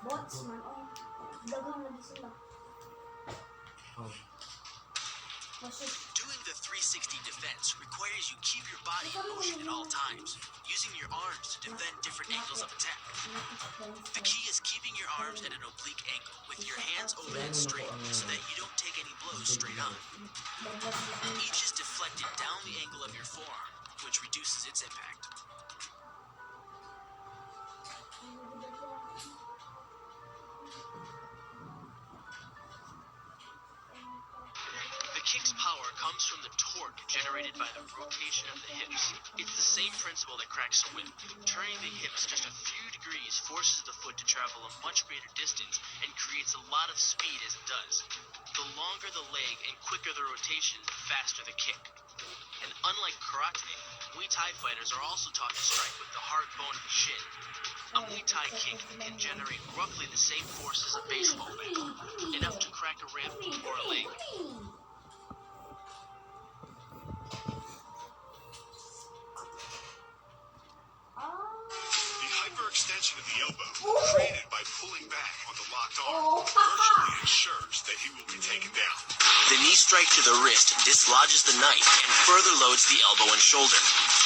Bots man, oh. Daghang lagi sila. Oh. Doing the 360 defense requires you keep your body in motion at all times, using your arms to defend different angles of attack. The key is keeping your arms at an oblique angle, with your hands open and straight, so that you don't take any blows straight on. Each is deflected down the angle of your forearm, which reduces its impact. The kick's power comes from the torque generated by the rotation of the hips. It's the same principle that cracks a whip. Turning the hips just a few degrees forces the foot to travel a much greater distance and creates a lot of speed as it does. The longer the leg and quicker the rotation, the faster the kick. And unlike karate, Muay Thai fighters are also taught to strike with the hard bone of the shin. A Muay Thai kick can generate roughly the same force as a baseball bat, enough to crack a rib or a leg. The hyperextension of the elbow, created by pulling back on the locked arm, virtually ensures that he will be taken down. The knee strike to the wrist dislodges the knife and further loads the elbow and shoulder.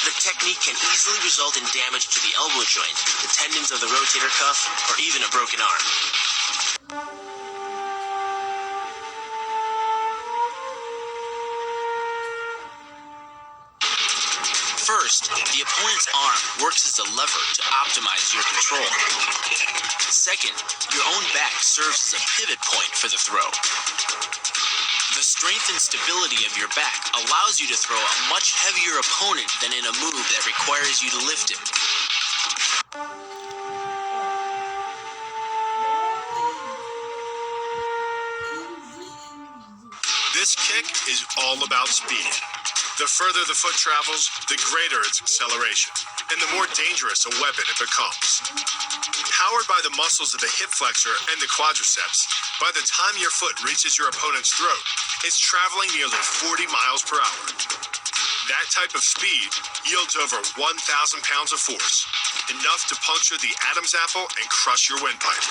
The technique can easily result in damage to the elbow joint, the tendons of the rotator cuff, or even a broken arm. First, the opponent's arm works as a lever to optimize your control. Second, your own back serves as a pivot point for the throw. The strength and stability of your back allows you to throw a much heavier opponent than in a move that requires you to lift him. This kick is all about speed. The further the foot travels, the greater its acceleration, and the more dangerous a weapon it becomes. Powered by the muscles of the hip flexor and the quadriceps, by the time your foot reaches your opponent's throat, it's traveling nearly 40 miles per hour. That type of speed yields over 1,000 pounds of force, enough to puncture the Adam's apple and crush your windpipe.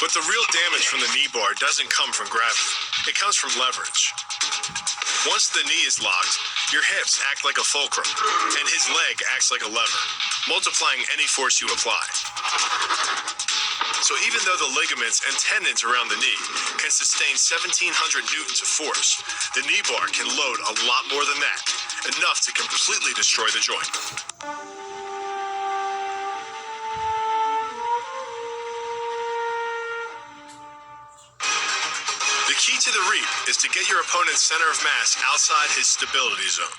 But the real damage from the knee bar doesn't come from gravity. It comes from leverage. Once the knee is locked, your hips act like a fulcrum, and his leg acts like a lever, multiplying any force you apply. So even though the ligaments and tendons around the knee can sustain 1,700 newtons of force, the knee bar can load a lot more than that, enough to completely destroy the joint. The key to the reap is to get your opponent's center of mass outside his stability zone.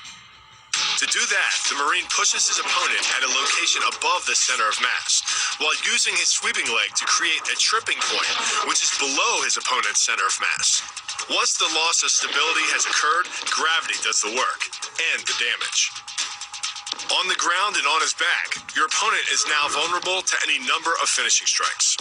To do that, the Marine pushes his opponent at a location above the center of mass, while using his sweeping leg to create a tripping point, which is below his opponent's center of mass. Once the loss of stability has occurred, gravity does the work, and the damage. On the ground and on his back, your opponent is now vulnerable to any number of finishing strikes.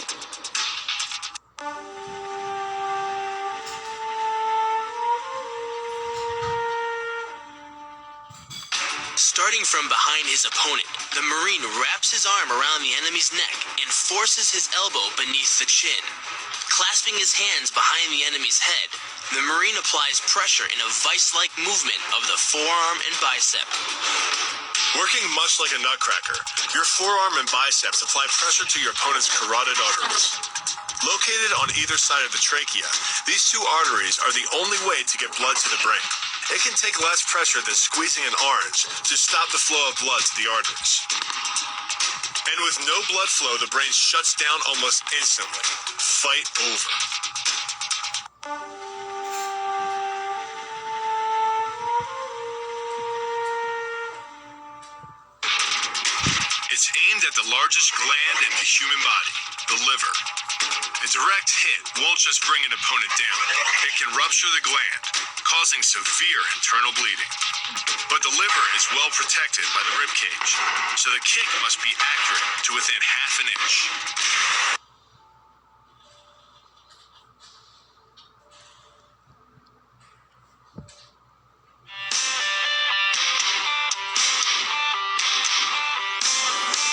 Starting from behind his opponent, the Marine wraps his arm around the enemy's neck and forces his elbow beneath the chin. Clasping his hands behind the enemy's head, the Marine applies pressure in a vice-like movement of the forearm and bicep. Working much like a nutcracker, your forearm and biceps apply pressure to your opponent's carotid arteries. Located on either side of the trachea, these two arteries are the only way to get blood to the brain. It can take less pressure than squeezing an orange to stop the flow of blood to the arteries. And with no blood flow, the brain shuts down almost instantly. Fight over. It's aimed at the largest gland in the human body, the liver. A direct hit won't just bring an opponent down. It can rupture the gland, causing severe internal bleeding. But the liver is well protected by the rib cage, so the kick must be accurate to within half an inch.